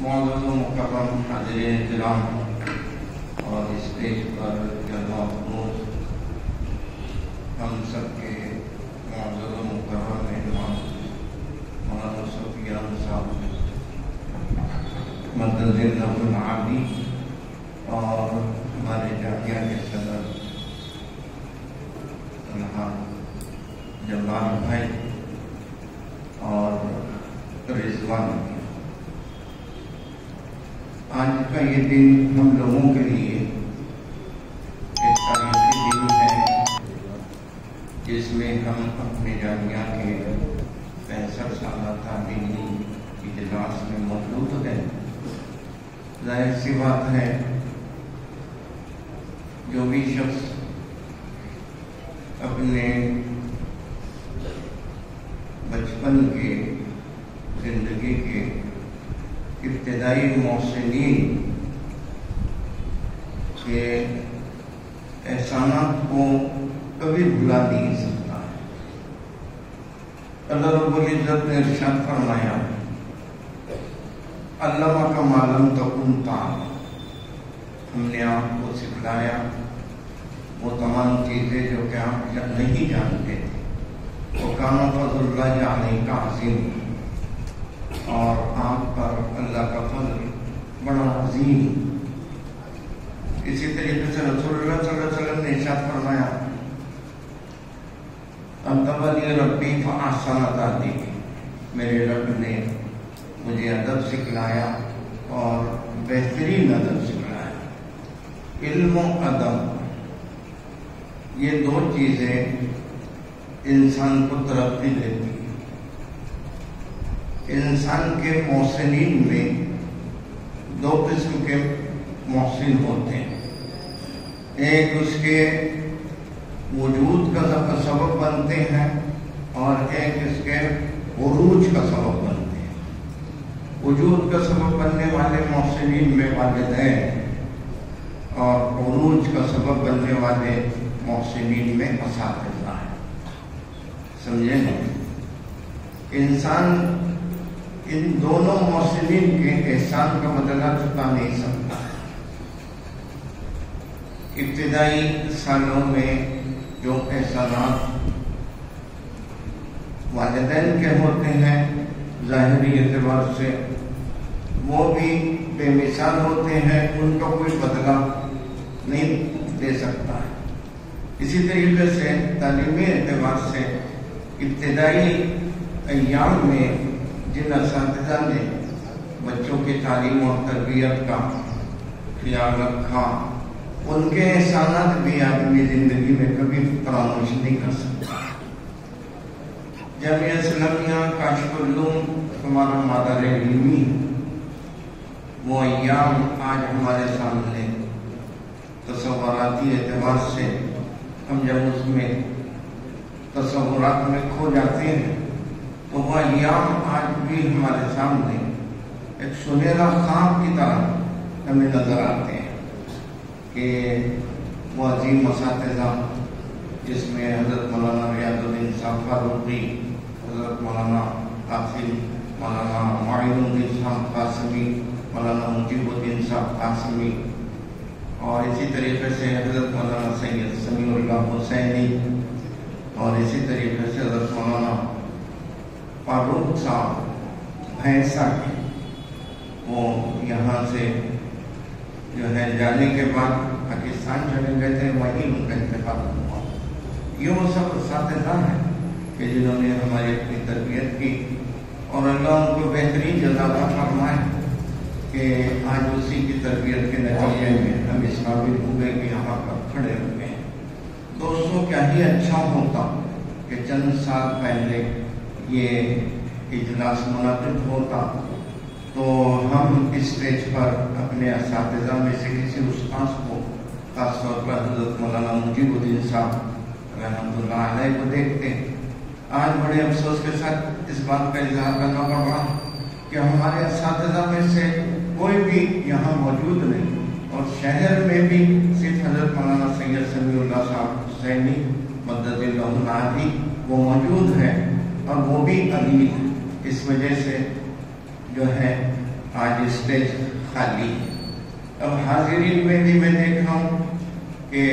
معزز و مکرم حاضرین کرام اور اسٹیج پر جلوہ افروز ہم سب کے معزز و مکرم مہمان مولانا سفیان صاحب مدد اللہ العالی اور ہمارے جامعہ کے صدر جبار بھائی اور رضوان، آج کا یہ دن ہم لوگوں کے لیے ایک تاریخی دن ہے، جس میں ہم اپنے جامعہ کے 65 سالہ تعلیمی اجلاس میں موجود ہیں۔ ظاہر سی بات ہے، جو بھی شخص اپنے بچپن کے زندگی کے ابتدائی محسنین کے احسانات کو کبھی بھلا نہیں سکتا ہے۔ اللہ رب العزت نے ارشاد فرمایا، علمک ما لم تکن تعلم، ہم نے آپ کو سکھلایا وہ تمام چیزیں جو کہ آپ نہیں جانتے تھے۔ وَكَانَ فَضْلُ اللَّهِ عَلَيْكَ عَظِيمٌ، اور آپ پر اللہ کا فضل بڑا عظیم۔ اسی طریقے سے رسول اللہ صلی اللہ علیہ وسلم نے ارشاد فرمایا، أَدَّبَنِي رَبِّي فَأَحْسَنَ تَأْدِيبِي، میرے رب نے مجھے ادب سکھلایا اور بہترین ادب سکھلایا۔ علم و ادب، یہ دو چیزیں انسان کو ترقی دیتی ہیں۔ انسان کے محسنین میں دو قسم کے محسن ہوتے ہیں، ایک اس کے وجود کا سبب بنتے ہیں اور ایک اس کے عروج کا سبب بنتے ہیں۔ وجود کا سبب بننے والے محسنین میں والدین اور عروج کا سبب بننے والے محسنین میں اساتذہ ہیں۔ سمجھے نہیں؟ انسان ان دونوں محسنین کے احسان کا بدلہ چکا نہیں سکتا۔ ابتدائی سالوں میں جو احسانات والدین کے ہوتے ہیں ظاہری اعتبار سے وہ بھی بے مثال ہوتے ہیں، ان کا کوئی بدلہ نہیں دے سکتا ہے۔ اسی طریقے سے تعلیمی اعتبار سے ابتدائی ایام میں جن اساتذہ نے بچوں کی تعلیم اور تربیت کا خیال رکھا، ان کے احسانات بھی آدمی زندگی میں کبھی فراموش نہیں کر سکتا۔ جامعہ اسلامیہ کاشف العلوم ہمارا مادر علمی، وہ ایام آج ہمارے سامنے تصوراتی اعتبار سے ہم جب اس میں تصورات میں کھو جاتے ہیں تو وہ ایام آج بھی ہمارے سامنے ایک سنہرا خواب کی طرح ہمیں نظر آتے ہیں کہ وہ عظیم اساتذہ جس میں حضرت مولانا ریاض الدین صاحب فاروقی، حضرت مولانا قاسم، مولانا معین الدین صاحب قاسمی، مولانا مجیب الدین صاحب قاسمی، اور اسی طریقے سے حضرت مولانا سید سمیع اللہ حسینی، اور اسی طریقے سے حضرت مولانا فاروق صاحب بھینسا کے، وہ یہاں سے جو ہے جانے کے بعد پاکستان چلے گئے تھے، وہیں ان کا انتقال ہوا۔ یہ وہ سب اساتذہ ہیں کہ جنہوں نے ہماری اپنی تربیت کی، اور اللہ ان کو بہترین جزا عطا فرمائے کہ آج اسی کی تربیت کے نتیجے میں ہم اس قابل ہوئے کہ یہاں پر کھڑے ہوئے ہیں۔ دوستوں، کیا ہی اچھا ہوتا کہ چند سال پہلے یہ اجلاس منعقد ہوتا تو ہم اسٹیج پر اپنے اساتذہ میں سے کسی استاذ کو، خاص طور پر حضرت مولانا مجیب الدین صاحب رحمۃ اللہ علیہ کو دیکھتے۔ آج بڑے افسوس کے ساتھ اس بات کا اظہار کرنا پڑ رہا کہ ہمارے اساتذہ میں سے کوئی بھی یہاں موجود نہیں، اور شہر میں بھی صرف حضرت مولانا سید سمیع اللہ صاحب حسینی مدد اللہ العالی وہ موجود ہے، اور وہ بھی عزیز ہے۔ اس وجہ سے جو ہے آج اسٹیج خالی ہے. اب حاضرین میں بھی میں دیکھ رہا ہوں کہ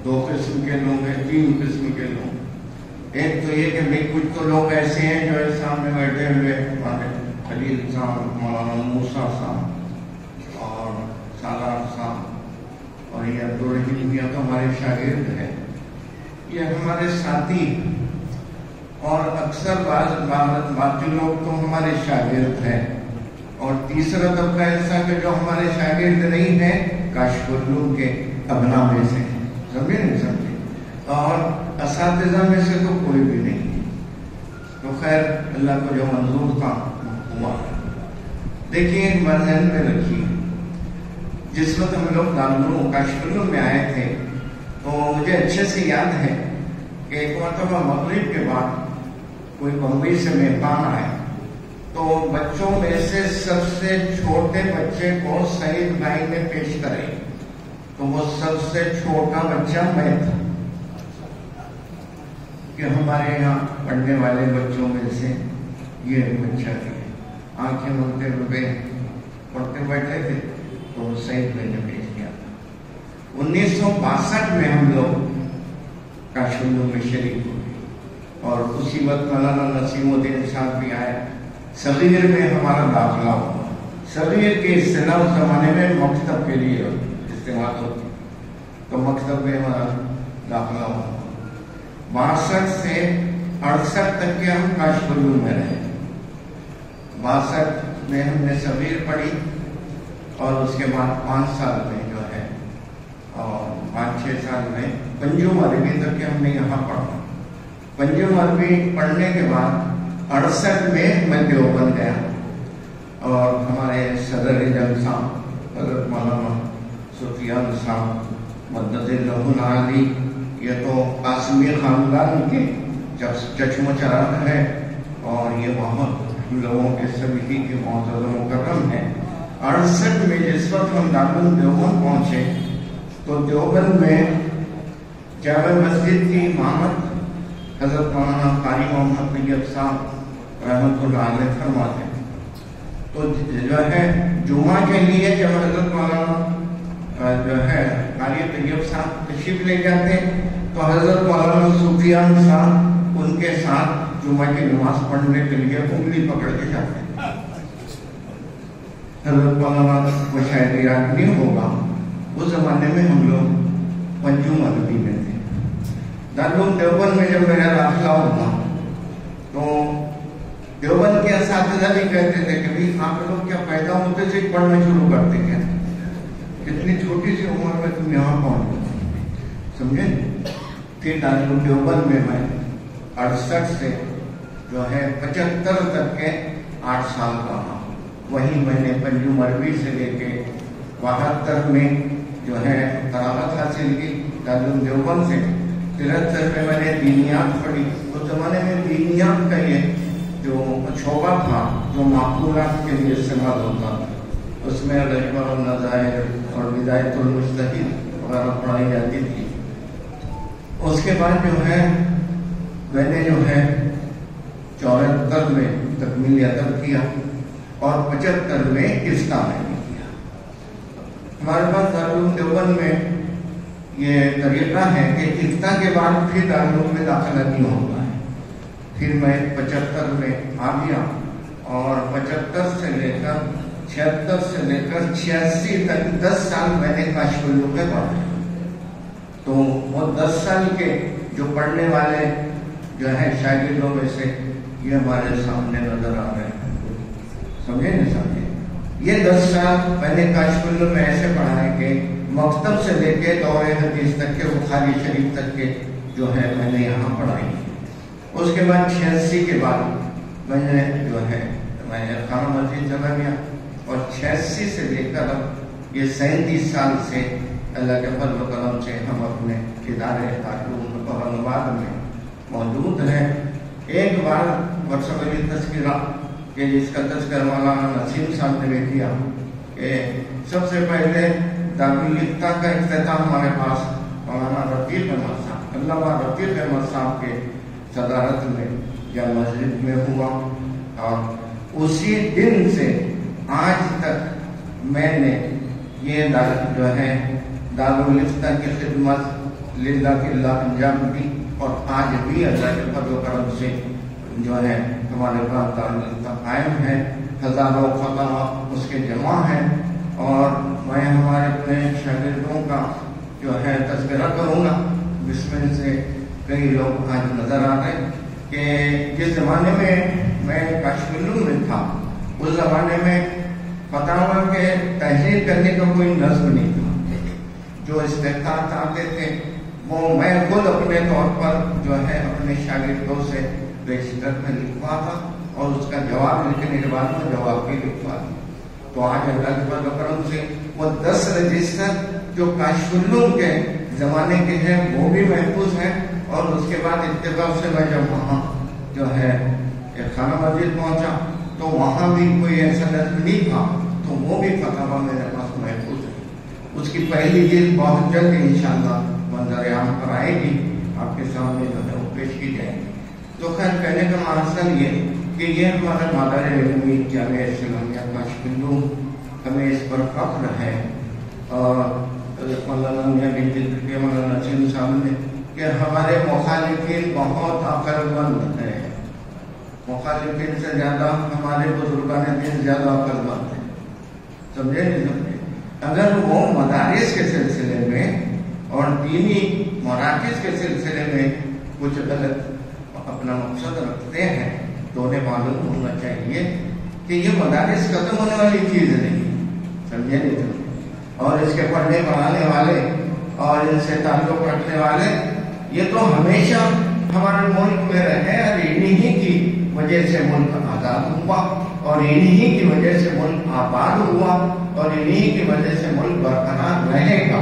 2 قسم کے لوگ ہیں, 3 قسم کے لوگ. ایک تو یہ کہ بھائی کچھ تو لوگ ایسے ہیں جو سامنے بیٹھے ہوئے ہمارے خلیل صاحب, مولانا موسیٰ صاحب اور سالار صاحب اور یہ عبدالرحیم میاں تو ہمارے شاگرد ہیں, یہ ہمارے ساتھی, اور اکثر باقی لوگ تو ہمارے شاگرد ہیں. اور تیسرا طبقہ ایسا کہ جو ہمارے شاگرد نہیں ہیں, کاشف العلوم کے ابنا میں سے, سمجھے نہیں سمجھے, اور اساتذہ میں سے تو کوئی بھی نہیں ہے. تو خیر اللہ کو جو منظور تھا ہوا. دیکھیے ایک بات ذہن میں رکھیے, جس وقت ہم لوگ دارالعلوم کاشف العلوم میں آئے تھے تو مجھے اچھے سے یاد ہے کہ ایک مرتبہ مغرب کے بعد کوئی بمبئی سے مہمان آئے تو بچوں میں سے سب سے چھوٹے بچے کو سعید بھائی نے پیش کرے, تو وہ سب سے چھوٹا بچہ میں تھا کہ ہمارے یہاں پڑھنے والے بچوں میں سے یہ بچہ ہے. آنکھیں ملتے ہوئے پڑھتے بیٹھے تھے تو سعید بھائی نے پیش کیا تھا. 1962 میں ہم لوگ کاشف العلوم میں شریک ہوئے اور اسی وقت مولانا نسیم الدین صاحب بھی آئے. صغیر میں ہمارا داخلہ ہوا. صغیر کی اصطلاح اس زمانے میں مکتب کے لیے استعمال ہوتی, تو مکتب میں ہمارا داخلہ ہوا. 62 سے 68 تک کے ہم کاشف العلوم میں رہے. 62 میں ہم نے صغیر پڑھی اور اس کے بعد 5 سال میں جو ہے اور 5-6 سال میں پنجم عربی تک کے ہم نے یہاں پڑھا. پنجم عربی پڑھنے کے بعد 68 میں دیوبند گیا اور ہمارے صدر اعظم صاحب حضرت مولانا سفیان صاحب مدد اللہ العالی, یہ تو قاسمی خاندان کے چشم و چراغ ہے اور یہ بہت لوگوں کے سبھی کے معزز و مکرم ہے. 68 میں جس وقت ہم دارالعلوم دیوبند پہنچے تو دیوبند میں جامع مسجد کی امامت حضرت مولانا قاری محمد طیب صاحب رحمۃ اللہ علیہ فرماتے ہیں. تو جو ہے جمعہ کے لیے جب حضرت مولانا جو ہے قاری طیب صاحب تشریف لے جاتے تو حضرت مولانا سفیان صاحب ان کے ساتھ جمعہ کی نماز پڑھنے کے لیے انگلی پکڑ کے جاتے ہیں. حضرت مولانا کو شاید یاد نہیں ہوگا, اس زمانے میں ہم لوگ پنجم عربی میں تھے. دارالعلوم دیوبند میں جب میرا داخلہ ہوا تو دیوبند کے اساتذہ بھی کہتے تھے کہ بھائی آپ لوگ کیا پیدا ہوتے سے پڑھنا شروع کرتے کیا, اتنی چھوٹی سی عمر میں تم یہاں پہنچ گئے, سمجھے. پھر دارالعلوم دیوبند میں 68 سے جو ہے 75 تک کے 8 سال رہا. وہیں میں نے پنجم عربی سے لے کے 72 میں جو ہے قراءت حاصل کی دارالعلوم دیوبند سے. 73 میں میں نے دینیات پڑھی. اس زمانے میں دینیات کا یہ جو شعبہ تھا جو معقولات کے لیے استعمال ہوتا, اس میں رجبہ النظائر اور بدایت المجتہد وغیرہ پڑھائی جاتی تھی. اس کے بعد جو ہے میں نے جو ہے 74 میں تکمیل ادب کیا اور 75 میں افتاء میں کیا. ہمارے پاس دارالعلوم دیوبند میں یہ طریقہ ہے کہ افتاء کے بعد پھر دارالعلوم میں داخلہ نہیں ہوتا ہے. پھر میں 75 میں آ گیا اور 75 سے لے کر 76 سے لے کر 86 تک 10 سال میں نے کاشف العلوم میں پڑھا. تو وہ 10 سال کے جو پڑھنے والے جو ہے شاگردوں میں سے یہ ہمارے سامنے نظر آ رہے ہیں, سمجھے نہیں سمجھے. یہ 10 سال میں نے کاشف العلوم میں ایسے پڑھا ہے کہ مکتب سے لے کے دور حدیث تک کے بخاری شریف تک کے جو ہے میں نے یہاں پڑھائی. اس کے بعد 86 کے بعد میں نے جو ہے میں خانہ مسجد چلا گیا اور 86 سے لے کر اب یہ 37 سال سے اللہ کے فضل و کرم سے ہم اپنے ادارے دارالعلوم اورنگ آباد میں موجود ہیں. ایک بار ورثہ تذکرہ کہ جس کا تذکرہ مولانا نسیم صاحب نے بھی کیا کہ سب سے پہلے دارالفتہ کا اختتام ہمارے پاس مولانا رفیق احمد صاحب علامہ رفیق احمد صاحب کے صدارت میں یا مسجد میں ہوا اور اسی دن سے آج میں نے یہ جو ہے دارالفتہ کی خدمت للہ کی اللہ انجام دی، اور آج بھی اللہ کے فضل و کرم سے جو ہے ہمارے پاس دارالفتہ قائم ہے، ہزاروں فتح اس کے جمع ہیں۔ اور میں ہمارے اپنے شاگردوں کا جو ہے تذکرہ کروں گا، جس میں سے کئی لوگ آج نظر آ رہے کہ جس زمانے میں کاشمیر میں تھا، اس زمانے میں پتا ہوا کہ تحریر کرنے کا کوئی نظم نہیں تھا۔ جو استحقاق آتے تھے وہ میں خود اپنے طور پر جو ہے اپنے شاگردوں سے رجسٹر میں لکھواتا اور اس کا جواب لکھنے کے بعد میں جواب بھی لکھواتا۔ تو آج اللہ کے فضل و کرم سے وہ 10 رجسٹر جو کاشمیر کے زمانے کے ہیں وہ بھی محفوظ ہیں، اور اس کے بعد اتفاق سے میں جب وہاں جو ہے خانہ مسجد پہنچا تو وہاں بھی کوئی ایسا نظم نہیں تھا، تو وہ بھی فتح میرے پاس محفوظ ہے۔ اس کی پہلی جلد بہت جلد انشاءاللہ منظر عام پر آئے گی، آپ کے سامنے جو ہے وہ پیش کی جائے گی۔ تو خیر کہنے کا مقصد یہ کہ یہ ہمارا مادر علمی جامعہ اسلامیہ کاشمیر، ہمیں اس پر فخر ہے، اور مولانا میاں بنت مولانا نسیم صاحب نے کہ ہمارے مخالفین بہت عقل مند ہیں، مخالفین سے زیادہ ہمارے بزرگان دین زیادہ عقل مند ہیں، سمجھے نہیں سمجھے؟ اگر وہ مدارس کے سلسلے میں اور دینی مراکز کے سلسلے میں کچھ غلط اپنا مقصد رکھتے ہیں تو انہیں معلوم ہونا چاہیے کہ یہ مدارس ختم ہونے والی چیز نہیں، سمجھے نہیں سمجھے؟ اور اس کے پڑھنے پڑھانے والے اور ان سے تعلق رکھنے والے یہ تو ہمیشہ ہمارے ملک میں رہے، اور انہی کی وجہ سے ملک آزاد ہوا، اور انہی کی وجہ سے ملک آباد ہوا، اور انہی کی وجہ سے ملک برقرار رہے گا،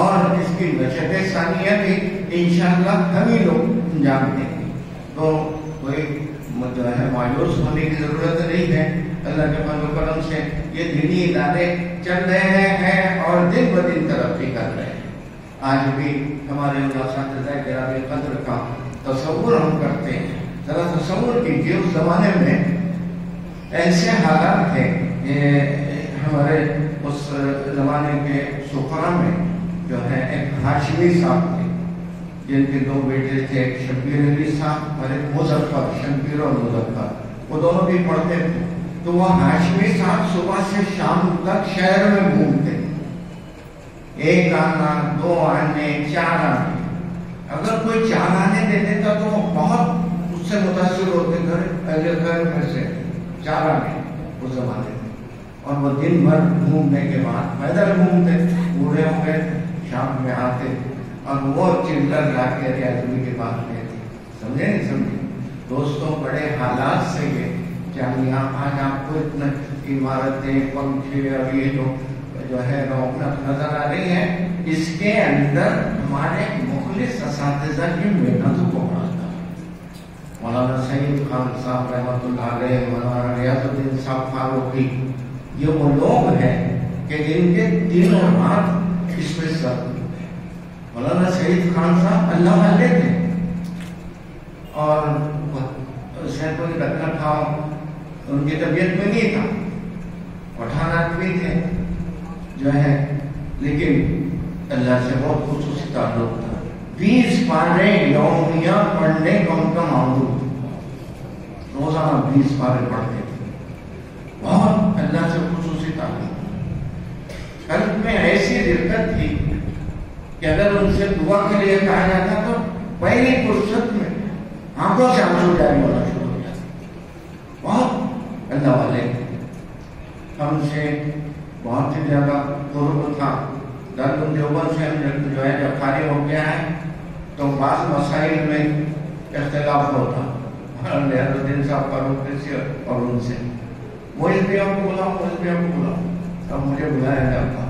اور اس کی نشت ثانیہ بھی انشاءاللہ ہم ہی لوگ انجام دیں گے۔ تو کوئی جو ہے مایوس ہونے کی ضرورت نہیں ہے، اللہ کے فضل و کرم سے یہ دینی ادارے چل رہے ہیں اور دن بدن ترقی کر رہے ہیں۔ آج بھی ہمارے اساتذہ گرامی قدر کا تصور ہم کرتے ہیں، ذرا تصور کیجیے اس زمانے میں ایسے حالات تھے، ہمارے اس زمانے کے سفرا میں جو ہے ایک ہاشمی صاحب تھے جن کے 2 بیٹے تھے، ایک شبیر علی صاحب اور ایک مظفر، شبیر اور مظفر، وہ دونوں بھی پڑھتے تھے۔ تو وہ ہاشمی صاحب صبح سے شام تک شہر میں گھومتے، 1 آنا 2 آنے 4 آنے، اگر کوئی 4 آنے دے دیتا تو بہت اس سے متاثر ہوتے، گھر میں سے 4 آنے اس زمانے میں، اور وہ دن بھر گھومنے کے بعد پیدل گھومتے، بوڑھے ہو گئے، شام میں آتے اور وہ چلر لا کے ریاضی کے پاس میں تھے، سمجھے نہیں سمجھے؟ دوستوں بڑے حالات سے یہ جامعہ آج آپ کو اتنا عمارتیں، پنکھے اور یہ جو ہے رونق نظر آ رہی ہے، اس کے اندر ہمارے مخلص اساتذہ کی محنت کو پڑھتا ہے۔ مولانا سعید خان صاحب رحمۃ اللہ علیہ، مولانا ریاض الدین صاحب فاروقی، یہ وہ لوگ ہیں کہ جن کے دن اور رات اس میں سر۔ مولانا سعید خان صاحب اللہ والے تھے، اور کوئی رکھنا تھا ان کی طبیعت میں نہیں تھا، پٹھان آدمی تھے جو ہے، لیکن اللہ سے بہت خصوصی تعلق تھا۔ 20 پارے یومیہ پڑھنے کا ان کا معمول تھا، روزانہ 20 پارے پڑھتے تھے، بہت اللہ سے خصوصی تعلق۔ قلب میں ایسی رقت تھی کہ اگر ان سے دعا کے لیے کہا جاتا تو پہلی فرصت میں آنکھوں سے آنسو جاری ہونا شروع ہو جاتا۔ بہت اللہ والے ہم سے بہت ہی زیادہ قرب تھا۔ دارالعلوم دیوبند سے ہم جو ہے جب فارغ ہو گیا ہے تو بعض مسائل میں اختلاف ہوتا، ریاض الدین صاحب فاروقی سے اور ان سے، وہ اس بھی آپ کو بلاؤ، وہ اس بھی آپ کو بلاؤ، اب مجھے بلایا جاتا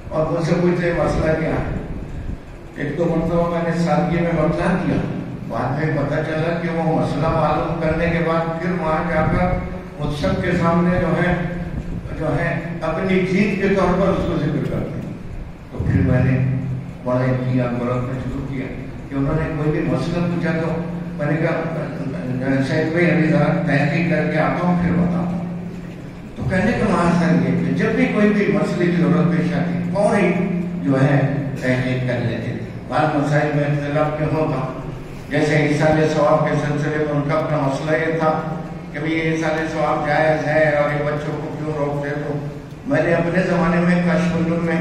اور مجھ سے پوچھتے مسئلہ کیا ہے۔ 1-2 مرتبہ میں نے سادگی میں بتلا دیا، بعد میں پتہ چلا کہ وہ مسئلہ معلوم کرنے کے بعد پھر وہاں جا کر مجھ سب کے سامنے جو ہے اپنی جیت کے طور پر اس کو ذکر کرتے ہیں۔ تو پھر میں نے بڑا احتیاط برتنا شروع کیا کہ انہوں نے کوئی بھی مسئلہ پوچھا تو میں نے کہا شاید کوئی ابھی ذرا تحقیق کر کے آتا ہوں پھر بتاتا ہوں۔ تو کہنے کا مقصد یہ کہ جب بھی کوئی بھی مسئلے کی ضرورت پیش آتی فوری جو ہے تحقیق کر لیتے تھے. بعض مسائل میں اختلاف میں ہوگا، جیسے ایصال ثواب کے سلسلے میں ان کا اپنا مسئلہ یہ تھا کہ بھئی یہ ایصال ثواب جائز ہے اور یہ بچوں کو کیوں روک دے. تو میں نے اپنے زمانے میں کشف النور میں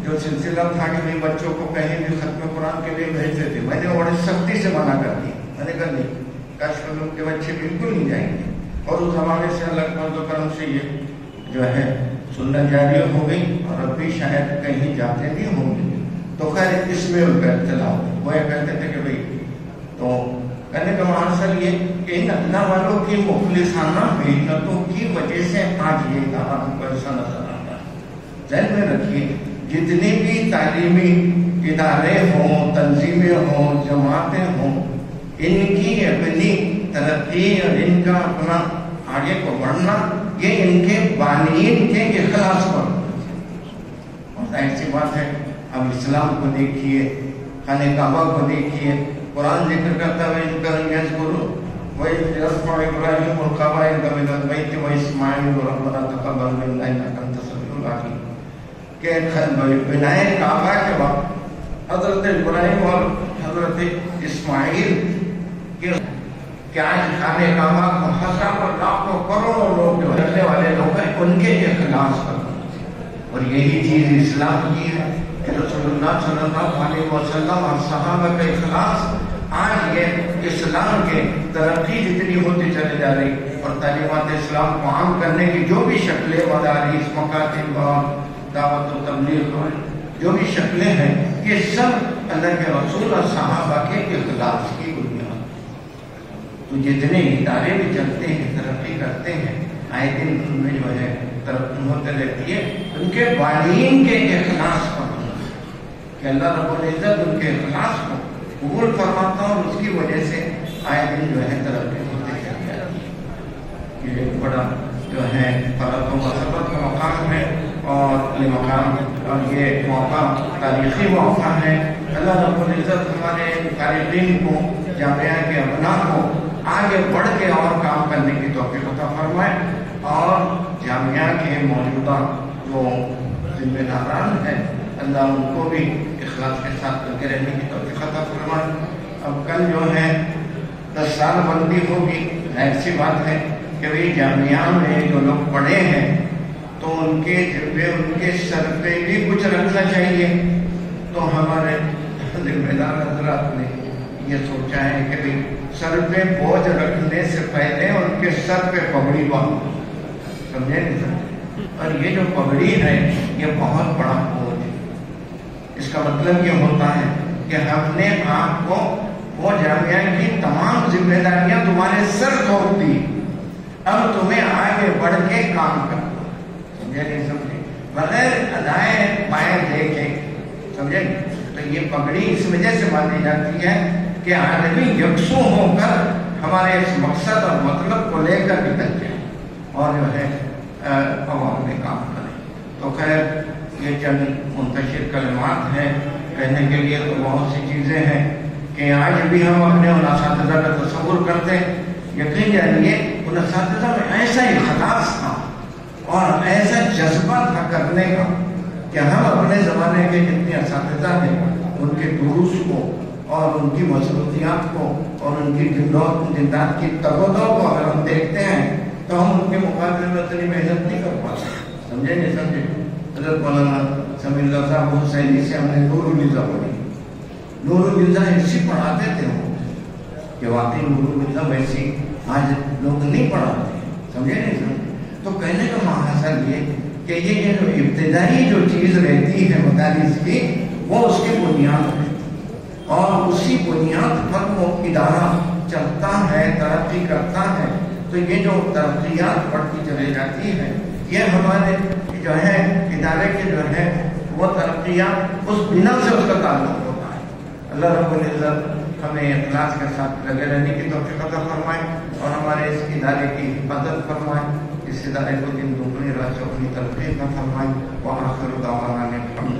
جو سلسلہ تھا کہ بھئی بچوں کو کہیں بھی ختم قرآن کے لیے بھیجتے تھے، میں نے بڑی سختی سے منع کر دی. میں نے کہا نہیں، کشف النور کے بچے بالکل نہیں جائیں گے. اور اس زمانے سے اللہ کے فضل و کرم سے یہ جو ہے سنت جاری ہو گئی اور اب بھی شاید کہیں جاتے بھی ہوں گے. تو خیر اس میں ان کا اختلاف وہ یہ کہتے تھے کہ بھئی، تو کہنے کا مقصد یہ کہ ان اللہ والوں کی مخلصانہ محنتوں کی وجہ سے آج یہ ادارہ ہم کو ایسا نظر آتا ہے. ذہن میں رکھیے، جتنے بھی تعلیمی ادارے ہوں، تنظیمیں ہوں، جماعتیں ہوں، ان کی اپنی ترقی اور ان کا اپنا آگے کو بڑھنا یہ ان کے بانیین کے اخلاص پر. اور ظاہر سی بات ہے، اب اسلام کو دیکھیے، خانہ کعبہ کو دیکھیے، قرآن ذکر کرتا ہے ان کا یذکروا وَيَرْفَعُ إِبْرَاهِيمُ الْقَوَاعِدَ مِنَ الْبَيْتِ وَإِسْمَاعِیلُ رَبَّنَا تَقَبَّلْ مِنَّا إِنَّکَ أَنتَ السَّمِیعُ الْعَلِیمُ کہ بنائے کعبہ کے وقت حضرت ابراہیم اور حضرت اسماعیل کہ آج خانہ کعبہ کو ہزاروں لاکھوں کروڑوں لوگ جو رہنے والے لوگ ہیں ان کے اخلاص پر. اور یہی چیز اسلام کی ہے کہ رسول اللہ صلی اللہ علیہ وسلم اور صحابہ کا اخلاص آج یہ اسلام کے ترقی جتنی ہوتی چلی جا رہی اور تعلیمات اسلام کو عام کرنے کی جو بھی شکلیں، مدارس، مکاتب اور دعوت و تبلیغ اور جو بھی شکلیں ہیں، یہ سب اللہ کے رسول اور صحابہ کے اخلاص کی بنیاد. تو جتنے ادارے بھی چلتے ہیں، ترقی کرتے ہیں، آئے دن ان میں جو ہے ترقی ہوتے رہتی ہے ان کے بانیین کے اخلاص پر کہ اللہ رب العزت ان کے اخلاص کو قبول فرماتا اور اس کی وجہ سے آئے دن جو ہے ترقی ہوتے چلی جاتی ہے. یہ بڑا جو ہے فرق و مسبت کا مقام ہے اور یہ مقام اور یہ موقع تاریخی موقع ہے. اللہ رب العزت ہمارے طالبین کو، جامعہ کے ابناء کو آگے بڑھ کے اور کام کرنے کی توفیق عطا فرمائے اور جامعہ کے موجودہ جو ذمہ داران ہیں اللہ ان کو بھی اخلاص کے ساتھ لگے رہنے کی توفیق عطا فرمائے. اب کل جو ہے 10 سال بندی ہوگی. ایسی بات ہے کہ بھئی جامعہ میں جو لوگ پڑھے ہیں تو ان کے ذمے، ان کے سر پہ بھی کچھ رکھنا چاہیے. تو ہمارے ذمہ دار حضرات نے یہ سوچا ہے کہ بھئی سر پہ بوجھ رکھنے سے پہلے ان کے سر پہ پگڑی باندھو. سمجھے نہیں سمجھے؟ اور یہ جو پگڑی ہے یہ بہت بڑا بوجھ ہے. اس کا مطلب یہ ہوتا ہے کہ ہم نے آپ کو وہ جامعہ کی تمام ذمہ داریاں تمہارے سر سونپ دی، اب تمہیں آگے بڑھ کے کام کرنا. سمجھے نہیں سمجھے؟ بغیر دائیں بائیں دیکھے. سمجھے؟ تو یہ پگڑی اس وجہ سے باندھی جاتی ہے کہ آدمی یکسو ہو کر ہمارے اس مقصد اور مطلب کو لے کر نکل جائے اور جو ہے عوام میں کام کرے. تو خیر یہ چند منتشر کلمات ہیں، کہنے کے لیے تو بہت سی چیزیں ہیں کہ آج بھی ہم اپنے ان اساتذہ کا تصور کرتے ہیں. یقین جانیے ان اساتذہ میں ایسا اخلاص تھا اور ایسا جذبہ تھا کرنے کا کہ ہم اپنے زمانے کے جتنے اساتذہ ہیں ان کے دروس کو اور ان کی مصروفیات کو اور ان کی زندات کی تبدو کو اگر ہم دیکھتے ہیں تو ہم ان کے مقابلے میں اتنی محنت نہیں کر پاتے. سمجھے نہیں سمجھے؟ حضرت مولانا سمیع اللہ صاحب حسینی سے ہم نے نور المیزہ پڑھی. نور المیزہ ایسی پڑھاتے تھے وہ کہ واقعی نور المیزہ ویسی آج لوگ نہیں پڑھاتے. سمجھے نہیں سمجھے؟ تو کہنے کا مقصد یہ کہ یہ جو ابتدائی جو چیز رہتی ہے مدارس کی وہ اس کی بنیاد ہے اور اسی بنیاد پر وہ ادارہ چلتا ہے، ترقی کرتا ہے. تو یہ جو ترقیات بڑھتی چلی جاتی ہے یہ ہمارے جو ہے ادارے کے جو ہے وہ ترقیات اس بنا سے اس کا تعلق ہوتا ہے. اللہ رب العزت ہمیں اخلاص کے ساتھ لگے رہنے کی توفیق عطا فرمائے اور ہمارے اس ادارے کی حفاظت فرمائے. اس ادارے کو دن دوگنی رات چوگنی ترقی عطا فرمائے. وآخر دعوانا